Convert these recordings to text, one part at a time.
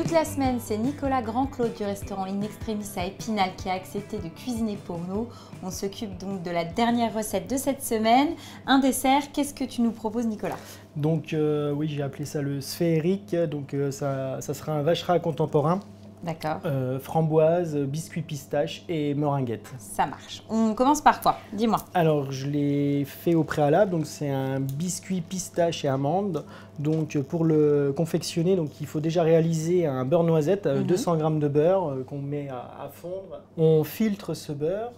Toute la semaine, c'est Nicolas Grand-Claude du restaurant In Extremis à Épinal qui a accepté de cuisiner pour nous. On s'occupe donc de la dernière recette de cette semaine, un dessert. Qu'est-ce que tu nous proposes, Nicolas? Donc oui, j'ai appelé ça le sphérique, donc ça sera un vacherin contemporain. D'accord. Framboise, biscuit pistache et meringuette. Ça marche. On commence par quoi? Dis-moi. Alors je l'ai fait au préalable, donc c'est un biscuit pistache et amande. Donc pour le confectionner, donc il faut déjà réaliser un beurre noisette, 200 g de beurre qu'on met à fondre. On filtre ce beurre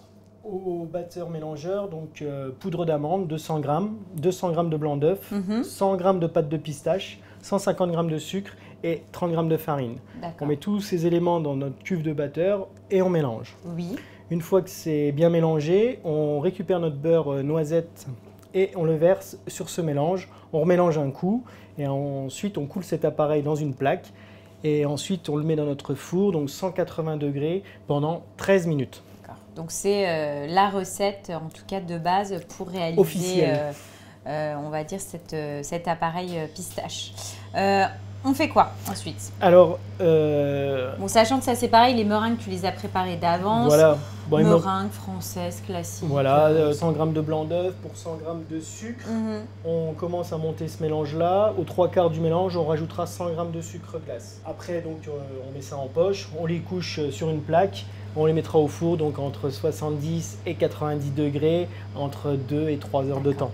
au batteur mélangeur, donc poudre d'amande, 200 g, 200 g de blanc d'œuf, 100 g de pâte de pistache, 150 g de sucre et 30 g de farine. On met tous ces éléments dans notre cuve de batteur et on mélange. Oui. Une fois que c'est bien mélangé, on récupère notre beurre noisette et on le verse sur ce mélange. On remélange un coup et ensuite on coule cet appareil dans une plaque et ensuite on le met dans notre four, donc 180 degrés pendant 13 minutes. Donc c'est la recette, en tout cas de base, pour réaliser, on va dire, cet appareil pistache. On fait quoi ensuite? Alors, bon, sachant que ça c'est pareil, les meringues tu les as préparées d'avance. Voilà. Bon, meringues françaises classiques. Voilà, 100 g de blanc d'œuf pour 100 g de sucre. On commence à monter ce mélange-là. Aux 3/4 du mélange, on rajoutera 100 g de sucre glace. Après, donc, on met ça en poche, on les couche sur une plaque. On les mettra au four, donc entre 70 et 90 degrés, entre 2 et 3 heures de temps.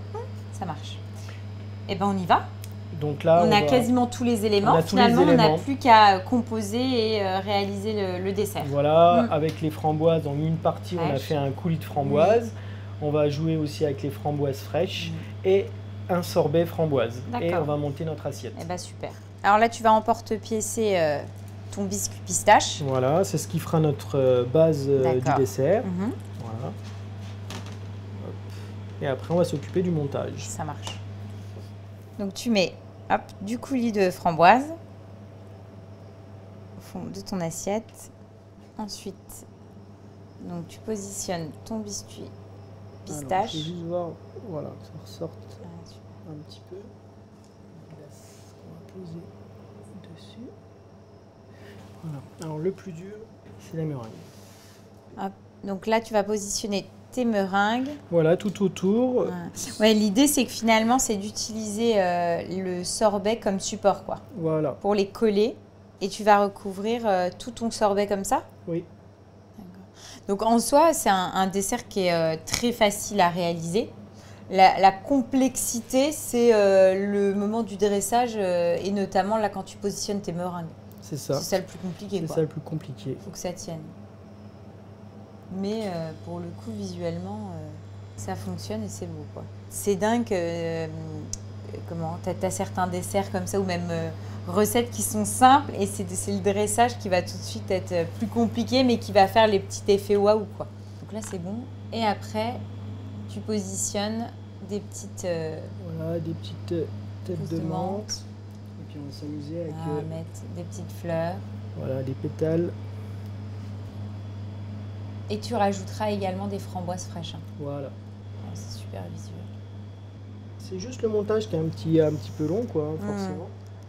Ça marche. Et ben on y va. Donc là, on a quasiment tous les éléments. Finalement, on n'a plus qu'à composer et réaliser le dessert. Voilà, avec les framboises, en une partie, on a fait un coulis de framboises. On va jouer aussi avec les framboises fraîches et un sorbet framboise. Et on va monter notre assiette. Et ben super. Alors là, tu vas emporte-piécer ton biscuit pistache. Voilà, c'est ce qui fera notre base du dessert. Voilà. Hop. Et après, on va s'occuper du montage. Ça marche. Donc tu mets du coulis de framboise au fond de ton assiette. Ensuite, donc tu positionnes ton biscuit pistache. Alors, je vais juste voir, voilà, que ça ressorte un petit peu. On va poser dessus. Voilà. Alors le plus dur, c'est la meringue. Hop. Donc là, tu vas positionner tes meringues. Voilà, tout autour. Ouais, l'idée, c'est que finalement, c'est d'utiliser le sorbet comme support, quoi. Voilà. Pour les coller. Et tu vas recouvrir tout ton sorbet comme ça? Oui. Donc en soi, c'est un dessert qui est très facile à réaliser. La complexité, c'est le moment du dressage et notamment là quand tu positionnes tes meringues. C'est ça. C'est ça le plus compliqué. C'est ça le plus compliqué. Il faut que ça tienne. Mais pour le coup, visuellement, ça fonctionne et c'est beau, quoi. C'est dingue, comment, t'as certains desserts comme ça ou même recettes qui sont simples et c'est le dressage qui va tout de suite être plus compliqué mais qui va faire les petits effets waouh, quoi. Donc là, c'est bon. Et après, tu positionnes des petites... voilà, des petites têtes de menthe. Et puis on va s'amuser avec... mettre des petites fleurs. Voilà, des pétales. Et tu rajouteras également des framboises fraîches. Voilà. C'est super visuel. C'est juste le montage qui est un petit peu long, quoi, forcément.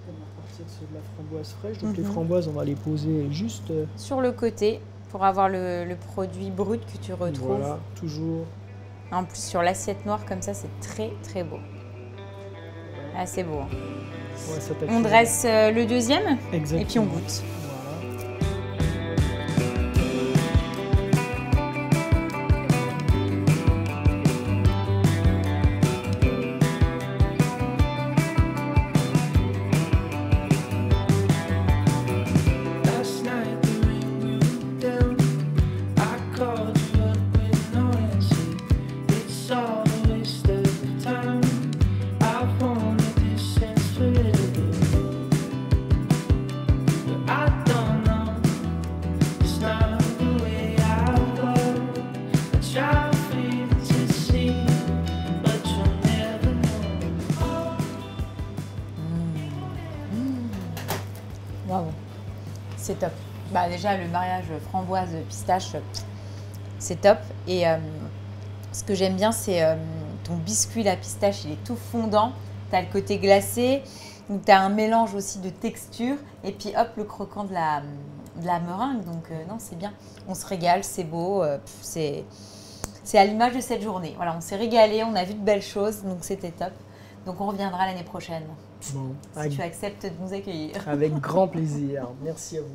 On va partir de la framboise fraîche. Donc les framboises, on va les poser juste... sur le côté, pour avoir le produit brut que tu retrouves. Voilà, toujours. En plus, sur l'assiette noire, comme ça, c'est très, très beau. Ah, c'est beau. Ouais, on dresse le deuxième. Exactement. Et puis on goûte. Waouh, c'est top. Bah déjà, le mariage framboise-pistache, c'est top. Et ce que j'aime bien, c'est ton biscuit, la pistache, il est tout fondant. Tu as le côté glacé. Donc tu as un mélange aussi de texture et puis hop, le croquant de la meringue. Donc non, c'est bien. On se régale, c'est beau, c'est à l'image de cette journée. Voilà, on s'est régalé, on a vu de belles choses, donc c'était top. Donc on reviendra l'année prochaine, Bon, si tu acceptes de nous accueillir. avec grand plaisir. Merci à vous.